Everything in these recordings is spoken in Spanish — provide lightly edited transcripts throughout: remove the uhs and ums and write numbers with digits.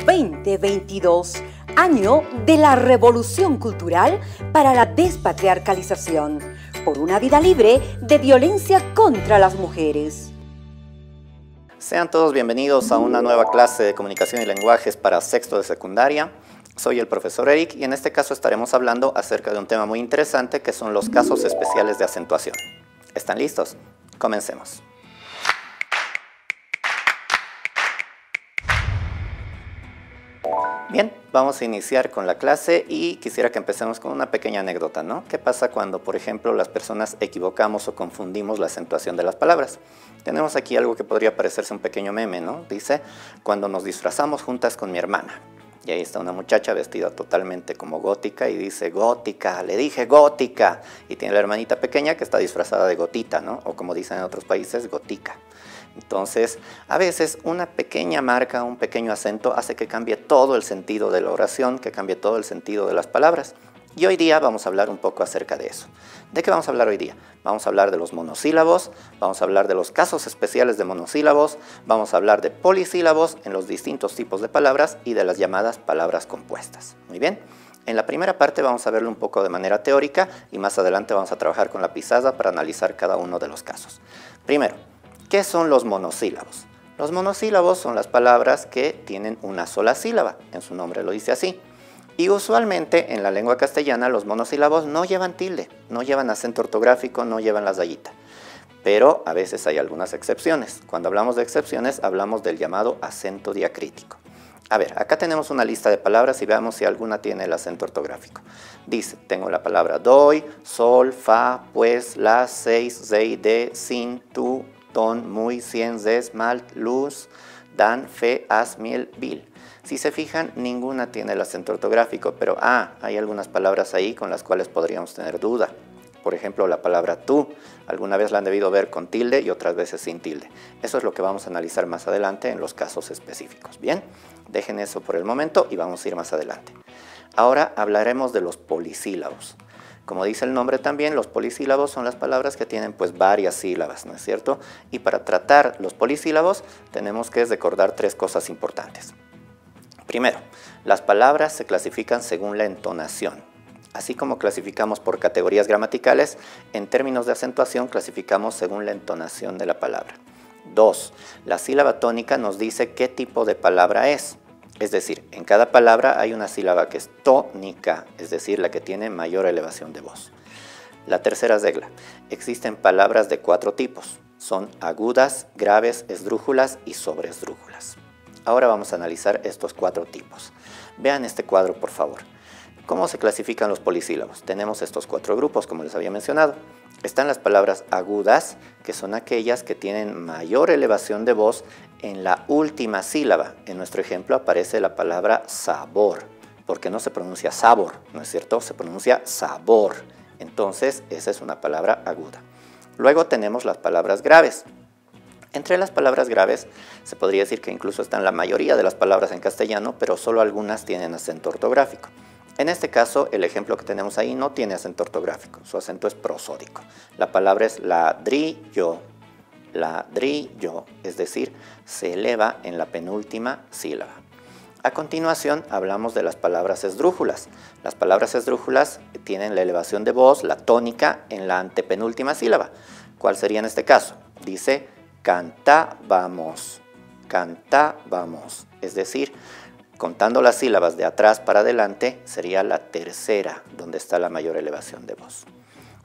2022, año de la revolución cultural para la despatriarcalización, por una vida libre de violencia contra las mujeres. Sean todos bienvenidos a una nueva clase de comunicación y lenguajes para sexto de secundaria. Soy el profesor Eric y en este caso estaremos hablando acerca de un tema muy interesante que son los casos especiales de acentuación. ¿Están listos? Comencemos. Bien, vamos a iniciar con la clase y quisiera que empecemos con una pequeña anécdota, ¿no? ¿Qué pasa cuando, por ejemplo, las personas equivocamos o confundimos la acentuación de las palabras? Tenemos aquí algo que podría parecerse un pequeño meme, ¿no? Dice, cuando nos disfrazamos juntas con mi hermana. Y ahí está una muchacha vestida totalmente como gótica y dice, gótica, le dije gótica. Y tiene la hermanita pequeña que está disfrazada de gotita, ¿no? O como dicen en otros países, gotica. Entonces, a veces una pequeña marca, un pequeño acento hace que cambie todo el sentido de la oración, que cambie todo el sentido de las palabras. Y hoy día vamos a hablar un poco acerca de eso. ¿De qué vamos a hablar hoy día? Vamos a hablar de los monosílabos, vamos a hablar de los casos especiales de monosílabos, vamos a hablar de polisílabos en los distintos tipos de palabras y de las llamadas palabras compuestas. Muy bien. En la primera parte vamos a verlo un poco de manera teórica y más adelante vamos a trabajar con la pizarra para analizar cada uno de los casos. Primero, ¿qué son los monosílabos? Los monosílabos son las palabras que tienen una sola sílaba, en su nombre lo dice así. Y usualmente en la lengua castellana los monosílabos no llevan tilde, no llevan acento ortográfico, no llevan la rayita. Pero a veces hay algunas excepciones. Cuando hablamos de excepciones hablamos del llamado acento diacrítico. A ver, acá tenemos una lista de palabras y veamos si alguna tiene el acento ortográfico. Dice, tengo la palabra doy, sol, fa, pues, las, seis, rey, de, sin, tú, ton, muy, cien, des, mal, luz, dan, fe, as, miel, vil. Si se fijan, ninguna tiene el acento ortográfico, pero hay algunas palabras ahí con las cuales podríamos tener duda. Por ejemplo, la palabra tú, alguna vez la han debido ver con tilde y otras veces sin tilde. Eso es lo que vamos a analizar más adelante en los casos específicos. Bien, dejen eso por el momento y vamos a ir más adelante. Ahora hablaremos de los polisílabos. Como dice el nombre también, los polisílabos son las palabras que tienen pues varias sílabas, ¿no es cierto? Y para tratar los polisílabos tenemos que recordar tres cosas importantes. Primero, las palabras se clasifican según la entonación. Así como clasificamos por categorías gramaticales, en términos de acentuación clasificamos según la entonación de la palabra. 2. La sílaba tónica nos dice qué tipo de palabra es. Es decir, en cada palabra hay una sílaba que es tónica, es decir, la que tiene mayor elevación de voz. La tercera regla, existen palabras de 4 tipos. Son agudas, graves, esdrújulas y sobreesdrújulas. Ahora vamos a analizar estos 4 tipos. Vean este cuadro, por favor. ¿Cómo se clasifican los polisílabos? Tenemos estos 4 grupos, como les había mencionado. Están las palabras agudas, que son aquellas que tienen mayor elevación de voz en la última sílaba. En nuestro ejemplo aparece la palabra sabor, porque no se pronuncia sabor, ¿no es cierto? Se pronuncia sabor. Entonces, esa es una palabra aguda. Luego tenemos las palabras graves. Entre las palabras graves se podría decir que incluso están la mayoría de las palabras en castellano, pero solo algunas tienen acento ortográfico. En este caso, el ejemplo que tenemos ahí no tiene acento ortográfico, su acento es prosódico. La palabra es ladrillo, es decir, se eleva en la penúltima sílaba. A continuación, hablamos de las palabras esdrújulas. Las palabras esdrújulas tienen la elevación de voz, la tónica, en la antepenúltima sílaba. ¿Cuál sería en este caso? Dice cantábamos, es decir, contando las sílabas de atrás para adelante, sería la tercera, donde está la mayor elevación de voz.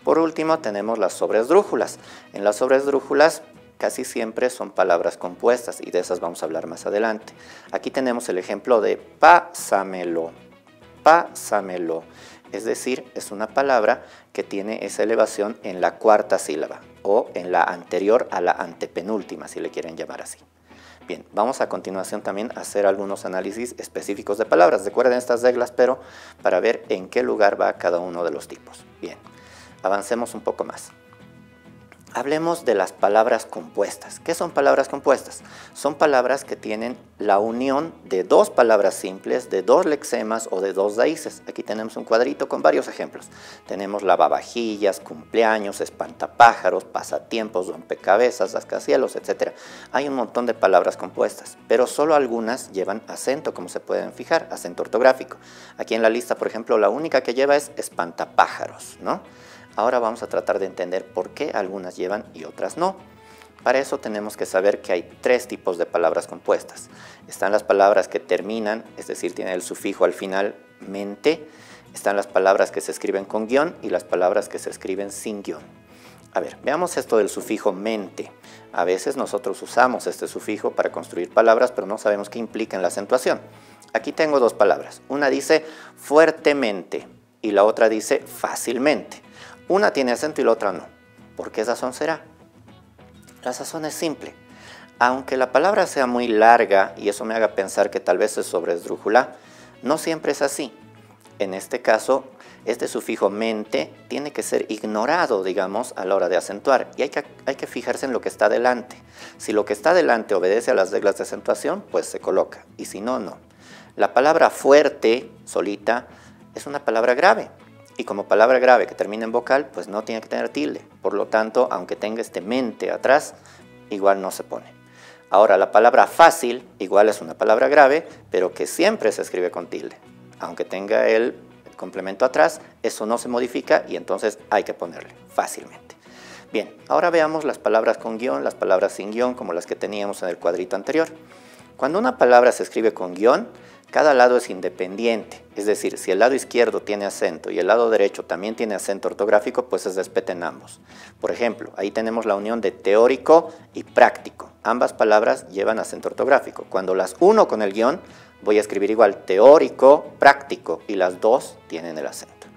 Por último, tenemos las sobreesdrújulas. En las sobreesdrújulas casi siempre son palabras compuestas y de esas vamos a hablar más adelante. Aquí tenemos el ejemplo de pásamelo, es decir, es una palabra que tiene esa elevación en la cuarta sílaba o en la anterior a la antepenúltima, si le quieren llamar así. Bien, vamos a continuación también a hacer algunos análisis específicos de palabras. Recuerden estas reglas, pero para ver en qué lugar va cada uno de los tipos. Bien, avancemos un poco más. Hablemos de las palabras compuestas. ¿Qué son palabras compuestas? Son palabras que tienen la unión de dos palabras simples, de dos lexemas o de dos raíces. Aquí tenemos un cuadrito con varios ejemplos. Tenemos lavavajillas, cumpleaños, espantapájaros, pasatiempos, rompecabezas, rascacielos, etc. Hay un montón de palabras compuestas, pero solo algunas llevan acento, como se pueden fijar, acento ortográfico. Aquí en la lista, por ejemplo, la única que lleva es espantapájaros, ¿no? Ahora vamos a tratar de entender por qué algunas llevan y otras no. Para eso tenemos que saber que hay tres tipos de palabras compuestas. Están las palabras que terminan, es decir, tienen el sufijo al final, mente. Están las palabras que se escriben con guión y las palabras que se escriben sin guión. A ver, veamos esto del sufijo mente. A veces nosotros usamos este sufijo para construir palabras, pero no sabemos qué implica en la acentuación. Aquí tengo dos palabras. Una dice fuertemente y la otra dice fácilmente. Una tiene acento y la otra no. ¿Por qué razón será? La razón es simple. Aunque la palabra sea muy larga y eso me haga pensar que tal vez es sobresdrújula, no siempre es así. En este caso, este sufijo mente tiene que ser ignorado, digamos, a la hora de acentuar. Y hay que fijarse en lo que está delante. Si lo que está delante obedece a las reglas de acentuación, pues se coloca. Y si no, no. La palabra fuerte, solita, es una palabra grave. Y como palabra grave que termina en vocal, pues no tiene que tener tilde. Por lo tanto, aunque tenga este mente atrás, igual no se pone. Ahora, la palabra fácil, igual es una palabra grave, pero que siempre se escribe con tilde. Aunque tenga el complemento atrás, eso no se modifica y entonces hay que ponerle fácilmente. Bien, ahora veamos las palabras con guión, las palabras sin guión, como las que teníamos en el cuadrito anterior. Cuando una palabra se escribe con guión, cada lado es independiente, es decir, si el lado izquierdo tiene acento y el lado derecho también tiene acento ortográfico, pues se respeten ambos. Por ejemplo, ahí tenemos la unión de teórico y práctico. Ambas palabras llevan acento ortográfico. Cuando las uno con el guión, voy a escribir igual teórico, práctico, y las dos tienen el acento.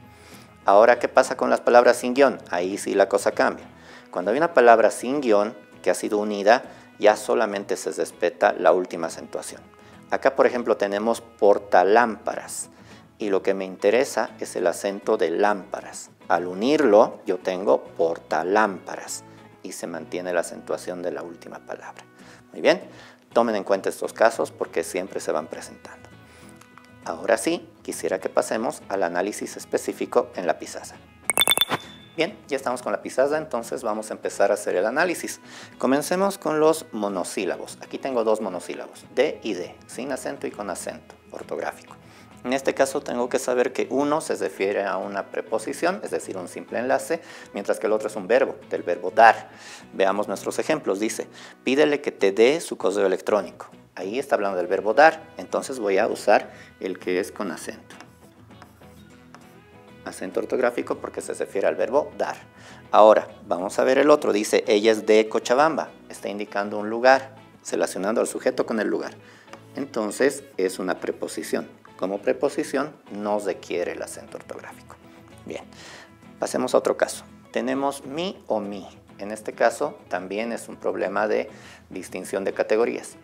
Ahora, ¿qué pasa con las palabras sin guión? Ahí sí la cosa cambia. Cuando hay una palabra sin guión que ha sido unida, ya solamente se respeta la última acentuación. Acá, por ejemplo, tenemos portalámparas y lo que me interesa es el acento de lámparas. Al unirlo, yo tengo portalámparas y se mantiene la acentuación de la última palabra. Muy bien, tomen en cuenta estos casos porque siempre se van presentando. Ahora sí, quisiera que pasemos al análisis específico en la pizarra. Bien, ya estamos con la pizarra, entonces vamos a empezar a hacer el análisis. Comencemos con los monosílabos. Aquí tengo dos monosílabos, de y de, sin acento y con acento ortográfico. En este caso tengo que saber que uno se refiere a una preposición, es decir, un simple enlace, mientras que el otro es un verbo, del verbo dar. Veamos nuestros ejemplos. Dice, pídele que te dé su correo electrónico. Ahí está hablando del verbo dar, entonces voy a usar el que es con acento. Acento ortográfico porque se refiere al verbo dar. Ahora, vamos a ver el otro. Dice, ella es de Cochabamba. Está indicando un lugar, relacionando al sujeto con el lugar. Entonces, es una preposición. Como preposición, no requiere el acento ortográfico. Bien, pasemos a otro caso. Tenemos mi o mi. En este caso, también es un problema de distinción de categorías.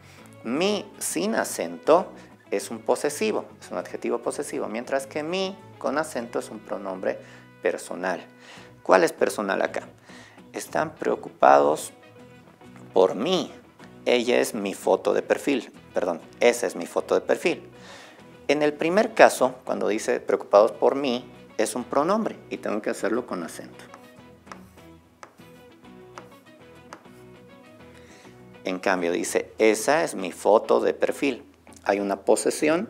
Mi sin acento es un posesivo, es un adjetivo posesivo, mientras que mi con acento es un pronombre personal. ¿Cuál es personal acá? Están preocupados por mí. Ella es mi foto de perfil, perdón, esa es mi foto de perfil. En el primer caso, cuando dice preocupados por mí, es un pronombre y tengo que hacerlo con acento. En cambio dice, esa es mi foto de perfil. Hay una posesión,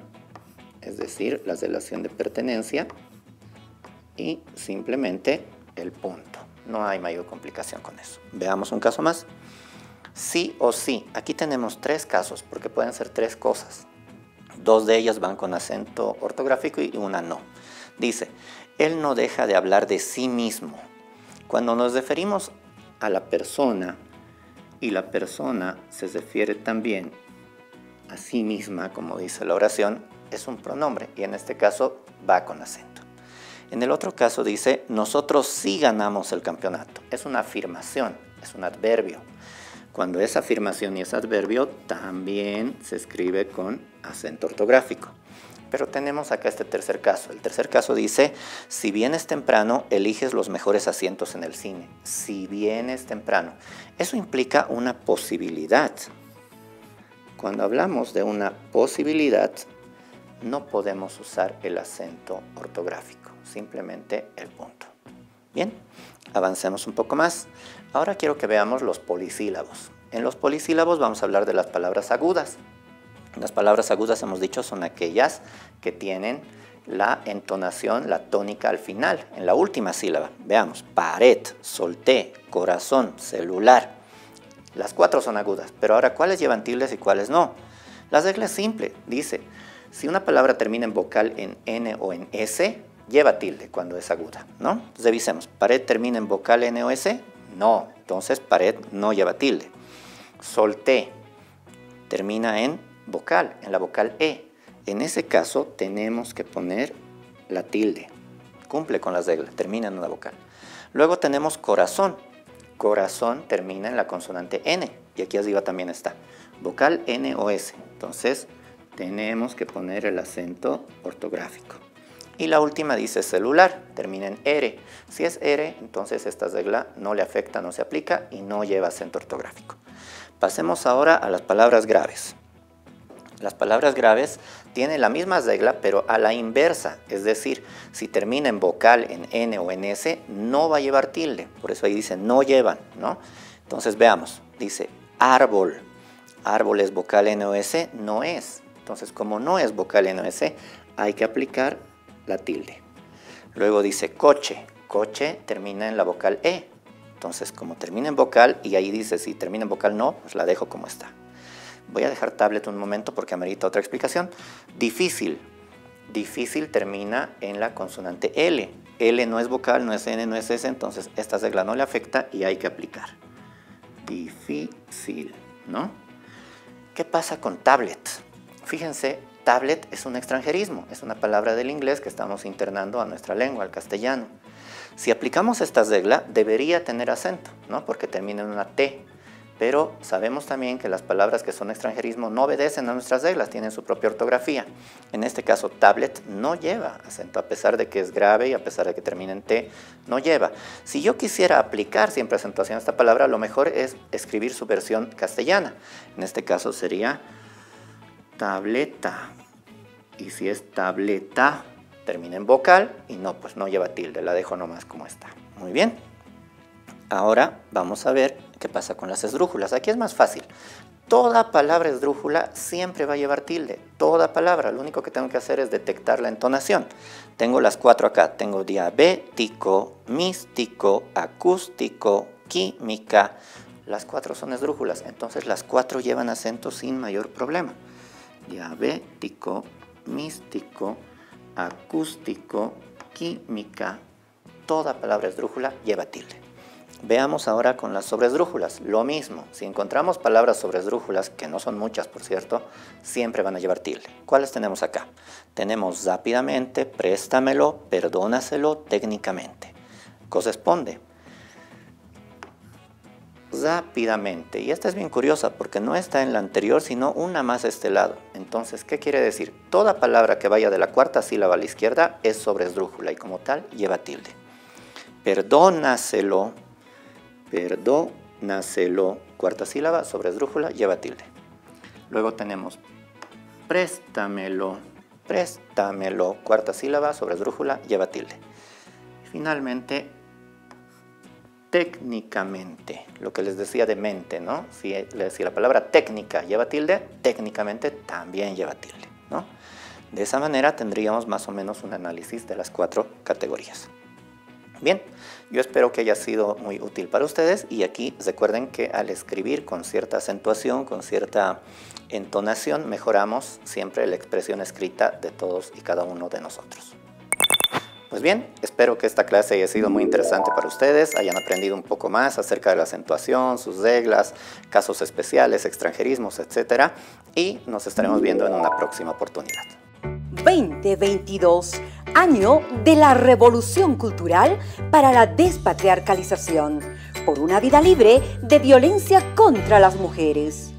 es decir, la relación de pertenencia y simplemente el punto. No hay mayor complicación con eso. Veamos un caso más. Sí o sí. Aquí tenemos tres casos porque pueden ser tres cosas. Dos de ellas van con acento ortográfico y una no. Dice, él no deja de hablar de sí mismo. Cuando nos referimos a la persona y la persona se refiere también a sí misma, como dice la oración, es un pronombre y en este caso va con acento. En el otro caso dice, nosotros sí ganamos el campeonato. Es una afirmación, es un adverbio. Cuando es afirmación y es adverbio, también se escribe con acento ortográfico. Pero tenemos acá este tercer caso. El tercer caso dice, si vienes temprano, eliges los mejores asientos en el cine. Si vienes temprano. Eso implica una posibilidad. Cuando hablamos de una posibilidad, no podemos usar el acento ortográfico, simplemente el punto. Bien, avancemos un poco más. Ahora quiero que veamos los polisílabos. En los polisílabos vamos a hablar de las palabras agudas. Las palabras agudas, hemos dicho, son aquellas que tienen la entonación, la tónica al final, en la última sílaba. Veamos, pared, solté, corazón, celular. Las 4 son agudas, pero ahora, ¿cuáles llevan tildes y cuáles no? La regla es simple, dice, si una palabra termina en vocal en N o en S, lleva tilde cuando es aguda, ¿no? Revisemos, ¿pared termina en vocal N o S? No, entonces pared no lleva tilde. Solté termina en vocal, en la vocal E. En ese caso tenemos que poner la tilde, cumple con las reglas, termina en una vocal. Luego tenemos corazón. Corazón termina en la consonante N, y aquí arriba también está, vocal N o S, entonces tenemos que poner el acento ortográfico. Y la última dice celular, termina en R, si es R, entonces esta regla no le afecta, no se aplica y no lleva acento ortográfico. Pasemos ahora a las palabras graves. Las palabras graves tienen la misma regla, pero a la inversa, es decir, si termina en vocal en N o en S, no va a llevar tilde, por eso ahí dice no llevan, ¿no? Entonces veamos, dice árbol, árbol es vocal N o S, no es, entonces como no es vocal N o S, hay que aplicar la tilde. Luego dice coche, coche termina en la vocal E, entonces como termina en vocal, y ahí dice si termina en vocal no, pues la dejo como está. Voy a dejar tablet un momento porque amerita otra explicación. Difícil. Difícil termina en la consonante L. L no es vocal, no es N, no es S, entonces esta regla no le afecta y hay que aplicar. Difícil, ¿no? ¿Qué pasa con tablet? Fíjense, tablet es un extranjerismo, es una palabra del inglés que estamos internando a nuestra lengua, al castellano. Si aplicamos esta regla, debería tener acento, ¿no? Porque termina en una T. Pero sabemos también que las palabras que son extranjerismo no obedecen a nuestras reglas, tienen su propia ortografía. En este caso, tablet no lleva acento, a pesar de que es grave y a pesar de que termina en T, no lleva. Si yo quisiera aplicar siempre acentuación a esta palabra, lo mejor es escribir su versión castellana. En este caso sería tableta. Y si es tableta, termina en vocal y no, pues no lleva tilde, la dejo nomás como está. Muy bien. Ahora vamos a ver qué pasa con las esdrújulas. Aquí es más fácil. Toda palabra esdrújula siempre va a llevar tilde. Toda palabra. Lo único que tengo que hacer es detectar la entonación. Tengo las 4 acá. Tengo diabético, místico, acústico, química. Las 4 son esdrújulas. Entonces las 4 llevan acento sin mayor problema. Diabético, místico, acústico, química. Toda palabra esdrújula lleva tilde. Veamos ahora con las sobresdrújulas, lo mismo, si encontramos palabras sobresdrújulas, que no son muchas por cierto, siempre van a llevar tilde. ¿Cuáles tenemos acá? Tenemos rápidamente, préstamelo, perdónaselo, técnicamente. Corresponde. Rápidamente, y esta es bien curiosa porque no está en la anterior, sino una más a este lado. Entonces, ¿qué quiere decir? Toda palabra que vaya de la cuarta sílaba a la izquierda es sobresdrújula y como tal lleva tilde. Perdónaselo, perdónaselo, cuarta sílaba, sobresdrújula, lleva tilde. Luego tenemos préstamelo, préstamelo, cuarta sílaba, sobresdrújula, lleva tilde. Finalmente, técnicamente, lo que les decía de mente, ¿no? Si la palabra técnica lleva tilde, técnicamente también lleva tilde, ¿no? De esa manera tendríamos más o menos un análisis de las 4 categorías. Bien, yo espero que haya sido muy útil para ustedes y aquí recuerden que al escribir con cierta acentuación, con cierta entonación, mejoramos siempre la expresión escrita de todos y cada uno de nosotros. Pues bien, espero que esta clase haya sido muy interesante para ustedes, hayan aprendido un poco más acerca de la acentuación, sus reglas, casos especiales, extranjerismos, etc. Y nos estaremos viendo en una próxima oportunidad. 2022, año de la revolución cultural para la despatriarcalización, por una vida libre de violencia contra las mujeres.